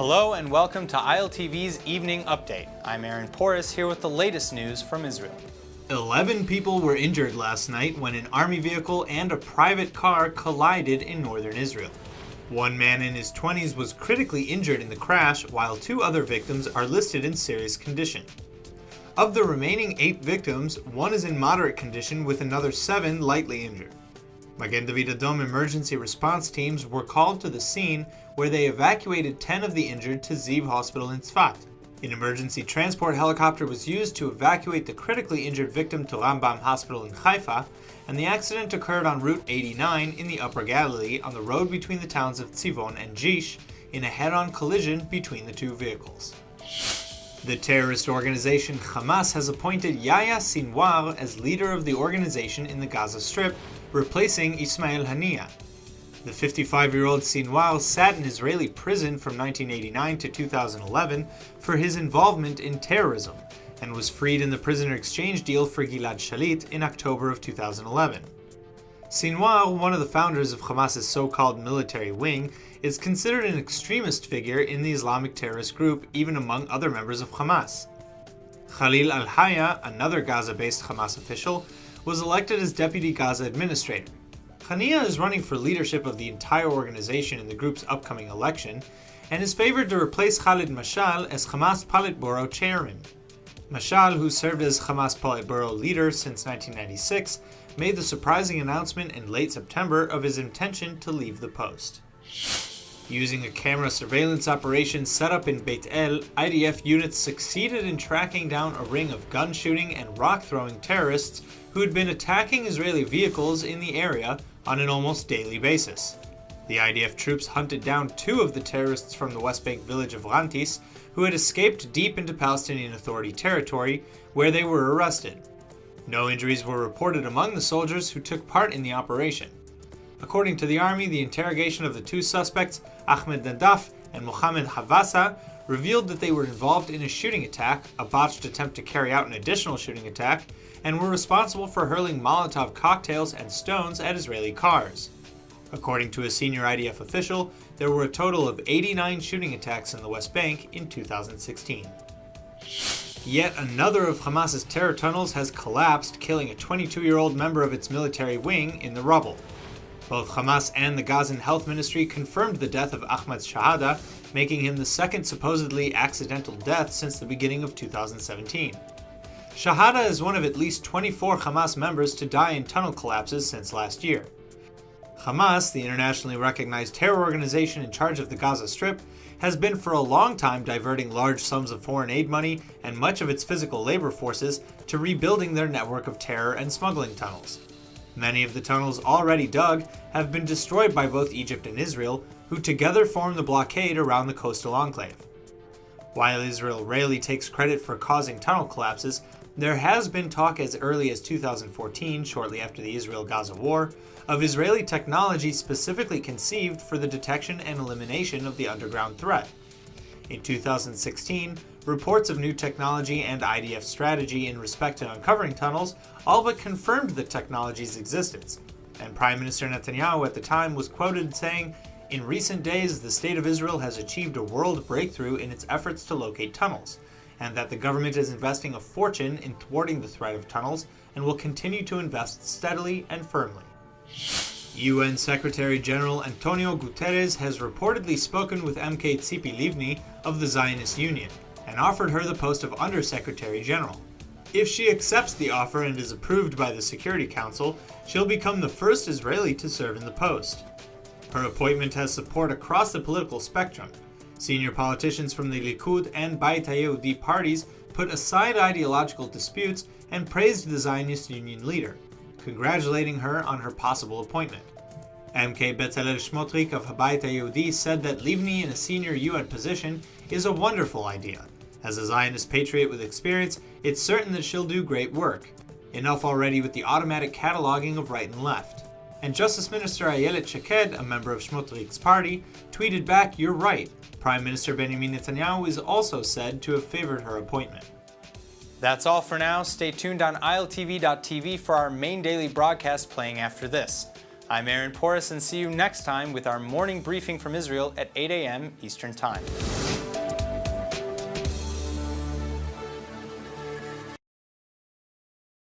Hello and welcome to ILTV's Evening Update. I'm Aaron Porras here with the latest news from Israel. 11 people were injured last night when an army vehicle and a private car collided in northern Israel. One man in his 20s was critically injured in the crash, while 2 other victims are listed in serious condition. Of the remaining 8 victims, 1 is in moderate condition with another 7 lightly injured. Magen David Adom emergency response teams were called to the scene where they evacuated 10 of the injured to Ziv Hospital in Tzfat. An emergency transport helicopter was used to evacuate the critically injured victim to Rambam Hospital in Haifa, and the accident occurred on Route 89 in the Upper Galilee on the road between the towns of Tzivon and Jish in a head-on collision between the 2 vehicles. The terrorist organization Hamas has appointed Yahyah Sinwar as leader of the organization in the Gaza Strip, replacing Ismail Haniyeh. The 55-year-old Sinwar sat in Israeli prison from 1989 to 2011 for his involvement in terrorism, and was freed in the prisoner exchange deal for Gilad Shalit in October of 2011. Sinwar, one of the founders of Hamas's so-called military wing, is considered an extremist figure in the Islamic terrorist group, even among other members of Hamas. Khalil al-Hayya, another Gaza-based Hamas official, was elected as deputy Gaza administrator. Haniyeh is running for leadership of the entire organization in the group's upcoming election, and is favored to replace Khalid Mashal as Hamas Politburo chairman. Mashal, who served as Hamas Politburo leader since 1996, made the surprising announcement in late September of his intention to leave the post. Using a camera surveillance operation set up in Beit El, IDF units succeeded in tracking down a ring of gun shooting and rock throwing terrorists who had been attacking Israeli vehicles in the area on an almost daily basis. The IDF troops hunted down 2 of the terrorists from the West Bank village of Rantis, who had escaped deep into Palestinian Authority territory, where they were arrested. No injuries were reported among the soldiers who took part in the operation. According to the army, the interrogation of the 2 suspects, Ahmed Nadaf and Mohammed Havasa, revealed that they were involved in a shooting attack, a botched attempt to carry out an additional shooting attack, and were responsible for hurling Molotov cocktails and stones at Israeli cars. According to a senior IDF official, there were a total of 89 shooting attacks in the West Bank in 2016. Yet another of Hamas's terror tunnels has collapsed, killing a 22-year-old member of its military wing in the rubble. Both Hamas and the Gazan Health Ministry confirmed the death of Ahmad's shahada, making him the second supposedly accidental death since the beginning of 2017. Shahada is one of at least 24 Hamas members to die in tunnel collapses since last year. Hamas, the internationally recognized terror organization in charge of the Gaza Strip, has been for a long time diverting large sums of foreign aid money and much of its physical labor forces to rebuilding their network of terror and smuggling tunnels. Many of the tunnels already dug have been destroyed by both Egypt and Israel, who together form the blockade around the coastal enclave. While Israel rarely takes credit for causing tunnel collapses, there has been talk as early as 2014, shortly after the Israel-Gaza war, of Israeli technology specifically conceived for the detection and elimination of the underground threat. In 2016, reports of new technology and IDF strategy in respect to uncovering tunnels all but confirmed the technology's existence, and Prime Minister Netanyahu at the time was quoted saying, "In recent days, the State of Israel has achieved a world breakthrough in its efforts to locate tunnels, and that the government is investing a fortune in thwarting the threat of tunnels and will continue to invest steadily and firmly." UN Secretary General Antonio Guterres has reportedly spoken with MK Tzipi Livni of the Zionist Union and offered her the post of Undersecretary General. If she accepts the offer and is approved by the Security Council, she'll become the first Israeli to serve in the post. Her appointment has support across the political spectrum. Senior politicians from the Likud and Beit HaYehudi parties put aside ideological disputes and praised the Zionist Union leader, congratulating her on her possible appointment. MK Bezalel Smotrich of Habayit HaYehudi said that Livni in a senior UN position is a wonderful idea. As a Zionist patriot with experience, it's certain that she'll do great work. Enough already with the automatic cataloging of right and left. And Justice Minister Ayelet Shaked, a member of Smotrich's party, tweeted back, "You're right. Prime Minister Benjamin Netanyahu is also said to have favored her appointment." That's all for now. Stay tuned on ILTV.tv for our main daily broadcast playing after this. I'm Aaron Porras, and see you next time with our morning briefing from Israel at 8 a.m. Eastern Time.